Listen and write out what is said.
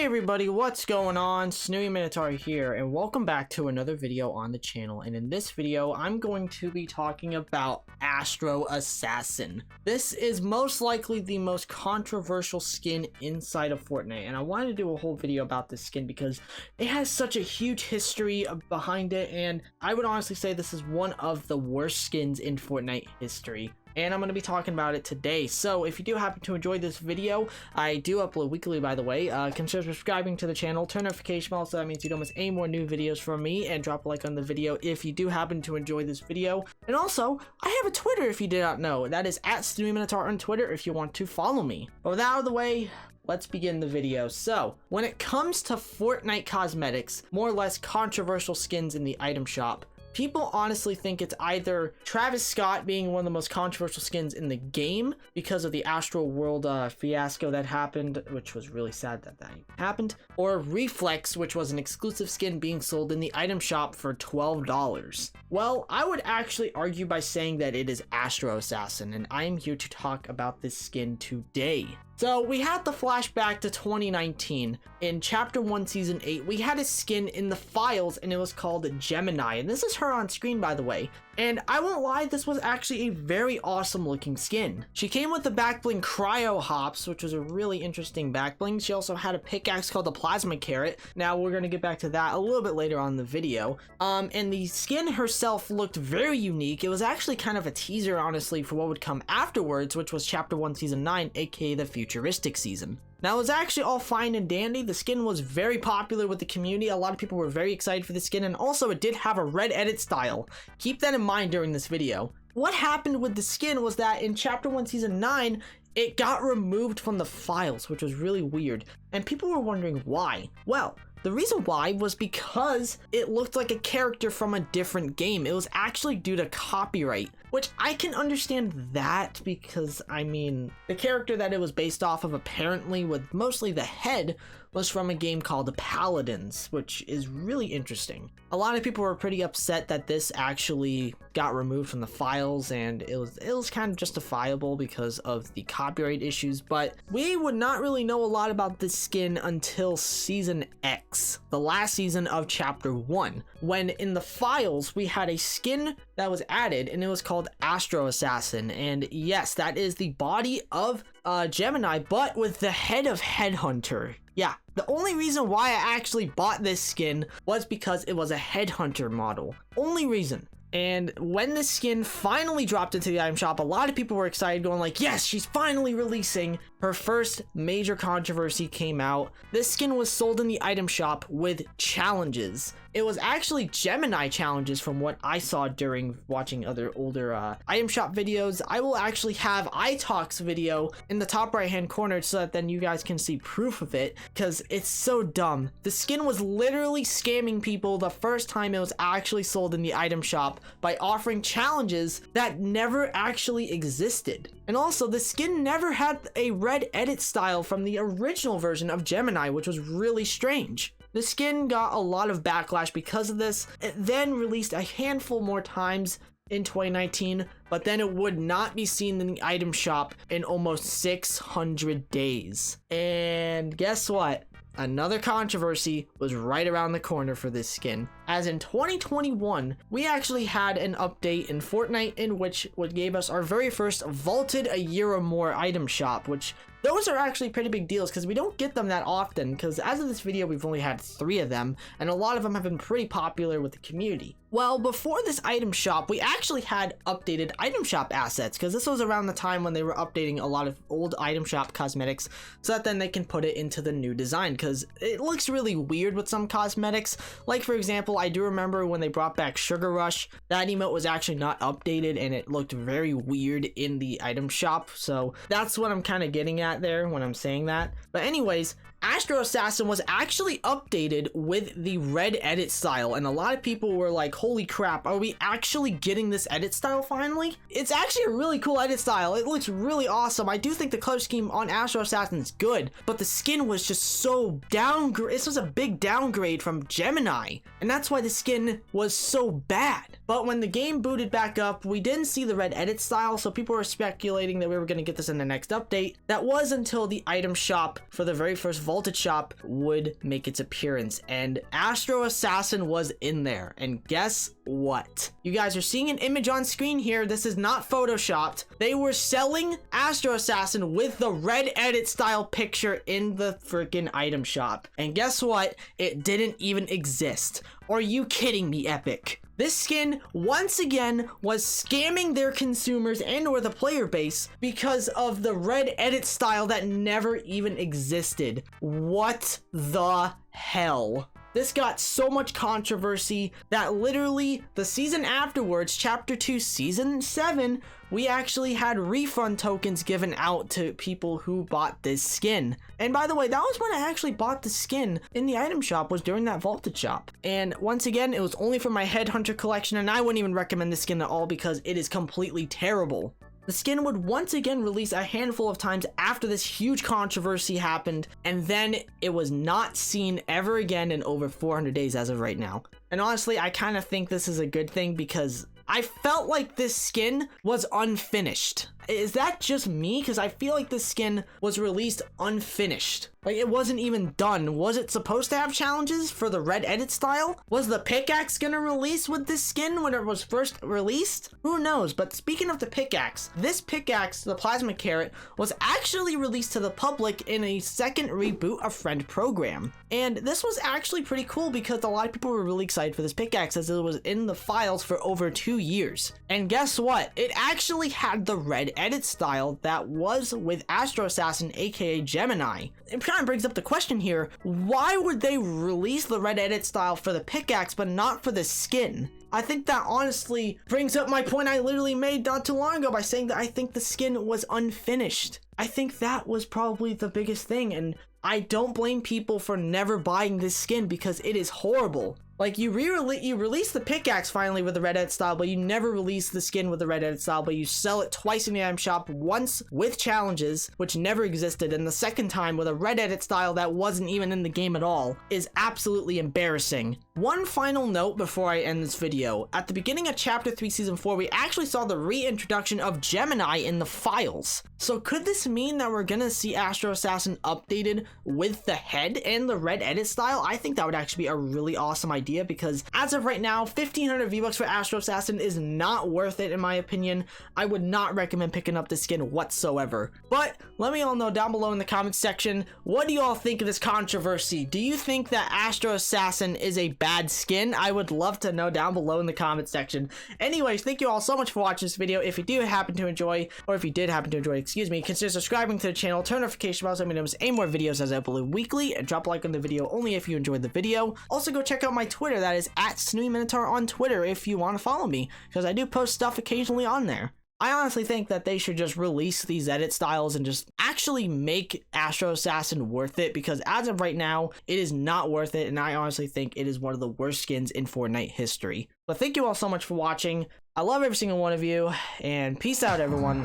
everybody, what's going on? Snooty Minotaur here, and welcome back to another video on the channel. And in this video, I'm going to be talking about Astro Assassin. This is most likely the most controversial skin inside of Fortnite, and I wanted to do a whole video about this skin because it has such a huge history behind it, and I would honestly say this is one of the worst skins in Fortnite history. And I'm going to be talking about it today. So if you do happen to enjoy this video, I do upload weekly, by the way. Consider subscribing to the channel, turn notification bell so that means you don't miss any more new videos from me, and drop a like on the video if you do happen to enjoy this video. And also, I have a Twitter if you did not know. That is at Snooty Minotaur on Twitter if you want to follow me. But with that out of the way, let's begin the video. So, when it comes to Fortnite cosmetics, more or less controversial skins in the item shop, people honestly think it's either Travis Scott being one of the most controversial skins in the game because of the Astro World fiasco that happened, which was really sad that happened, or Reflex, which was an exclusive skin being sold in the item shop for $12. Well, I would actually argue by saying that it is Astro Assassin, and I am here to talk about this skin today. So we had the flashback to 2019. In Chapter 1, Season 8, we had a skin in the files, and it was called Gemini. And this is her on screen, by the way. And I won't lie, this was actually a very awesome looking skin. She came with the backbling Cryo Hops, which was a really interesting backbling. She also had a pickaxe called the Plasma Carrot. Now we're going to get back to that a little bit later on in the video. And the skin herself looked very unique. It was actually kind of a teaser, honestly, for what would come afterwards, which was Chapter 1, Season 9, aka the Futuristic Season. Now, it was actually all fine and dandy. The skin was very popular with the community. A lot of people were very excited for the skin, and also it did have a red edit style. Keep that in mind during this video. What happened with the skin was that in Chapter 1, Season 9, it got removed from the files, which was really weird, and people were wondering why. Well, the reason why was because it looked like a character from a different game. It was actually due to copyright, which I can understand that because, I mean, the character that it was based off of, apparently with mostly the head, was from a game called Paladins, which is really interesting. A lot of people were pretty upset that this actually got removed from the files, and it was kind of justifiable because of the copyright issues, but we would not really know a lot about this skin until Season X, the last season of Chapter 1, when in the files we had a skin that was added, and it was called Astro Assassin. And yes, that is the body of Gemini, but with the head of Headhunter. Yeah, the only reason why I actually bought this skin was because it was a Headhunter model. Only reason. And when this skin finally dropped into the item shop, a lot of people were excited, going like, yes, she's finally releasing. Her first major controversy came out. This skin was sold in the item shop with challenges. It was actually Gemini challenges from what I saw during watching other older item shop videos. I will actually have iTalk's video in the top right hand corner so that then you guys can see proof of it, because it's so dumb. The skin was literally scamming people the first time it was actually sold in the item shop by offering challenges that never actually existed. And also, the skin never had a red edit style from the original version of Gemini, which was really strange. The skin got a lot of backlash because of this. It then released a handful more times in 2019, but then it would not be seen in the item shop in almost 600 days. And guess what? Another controversy was right around the corner for this skin, as in 2021, we actually had an update in Fortnite in which what gave us our very first vaulted a year or more item shop, which those are actually pretty big deals because we don't get them that often, because as of this video, we've only had 3 of them, and a lot of them have been pretty popular with the community. Well, before this item shop, we actually had updated item shop assets, because this was around the time when they were updating a lot of old item shop cosmetics so that then they can put it into the new design, because it looks really weird with some cosmetics. Like, for example, I do remember when they brought back Sugar Rush, that emote was actually not updated and it looked very weird in the item shop, so that's what I'm kind of getting at there when I'm saying that. But anyways, Astro Assassin was actually updated with the red edit style, and a lot of people were like, holy crap, are we actually getting this edit style finally? It's actually a really cool edit style. It looks really awesome. I do think the color scheme on Astro Assassin is good, but the skin was just so downgrade. This was a big downgrade from Gemini, and that's why the skin was so bad. But when the game booted back up, we didn't see the red edit style, so people were speculating that we were going to get this in the next update. That was until the item shop for the very first vault vaulted shop would make its appearance, and Astro Assassin was in there. And guess what? You guys are seeing an image on screen here. This is not photoshopped. They were selling Astro Assassin with the red edit style picture in the freaking item shop. And guess what? It didn't even exist. Are you kidding me, Epic? This skin, once again, was scamming their consumers and or the player base because of the red edit style that never even existed. What the hell? This got so much controversy that literally the season afterwards, Chapter 2, Season 7, we actually had refund tokens given out to people who bought this skin. And by the way, that was when I actually bought the skin in the item shop, was during that vaulted shop. And once again, it was only for my Headhunter collection, and I wouldn't even recommend this skin at all because it is completely terrible. The skin would once again release a handful of times after this huge controversy happened, and then it was not seen ever again in over 400 days as of right now. And honestly, I kind of think this is a good thing because I felt like this skin was unfinished. Is that just me? Because I feel like this skin was released unfinished. Like, it wasn't even done. Was it supposed to have challenges for the red edit style? Was the pickaxe gonna release with this skin when it was first released? Who knows? But speaking of the pickaxe, this pickaxe, the plasma carrot, was actually released to the public in a second reboot of Friend Program. And this was actually pretty cool because a lot of people were really excited for this pickaxe as it was in the files for over 2 years. And guess what? It actually had the red edit style that was with Astro Assassin, aka Gemini. It kind of brings up the question here, why would they release the red edit style for the pickaxe but not for the skin? I think that honestly brings up my point I literally made not too long ago by saying that I think the skin was unfinished. I think that was probably the biggest thing, and I don't blame people for never buying this skin because it is horrible. Like, you release the pickaxe finally with the red edit style, but you never release the skin with the red edit style, but you sell it twice in the item shop, once with challenges, which never existed, and the second time with a red edit style that wasn't even in the game at all, is absolutely embarrassing. One final note before I end this video. At the beginning of Chapter 3 Season 4, we actually saw the reintroduction of Gemini in the files. So could this mean that we're gonna see Astro Assassin updated with the head and the red edit style? I think that would actually be a really awesome idea because as of right now, 1,500 V-Bucks for Astro Assassin is not worth it in my opinion. I would not recommend picking up this skin whatsoever. But let me all know down below in the comments section, what do you all think of this controversy? Do you think that Astro Assassin is a bad skin? I would love to know down below in the comments section. Anyways, thank you all so much for watching this video. If you do happen to enjoy, or if you did happen to enjoy, excuse me, consider subscribing to the channel, turn notification bells so you know any more videos as I upload weekly, and drop a like on the video only if you enjoyed the video. Also, go check out my Twitter, that is at @SnooeyMinotaur on Twitter if you want to follow me, because I do post stuff occasionally on there. I honestly think that they should just release these edit styles and just actually make Astro Assassin worth it, because as of right now, it is not worth it, and I honestly think it is one of the worst skins in Fortnite history. But thank you all so much for watching. I love every single one of you, and peace out, everyone.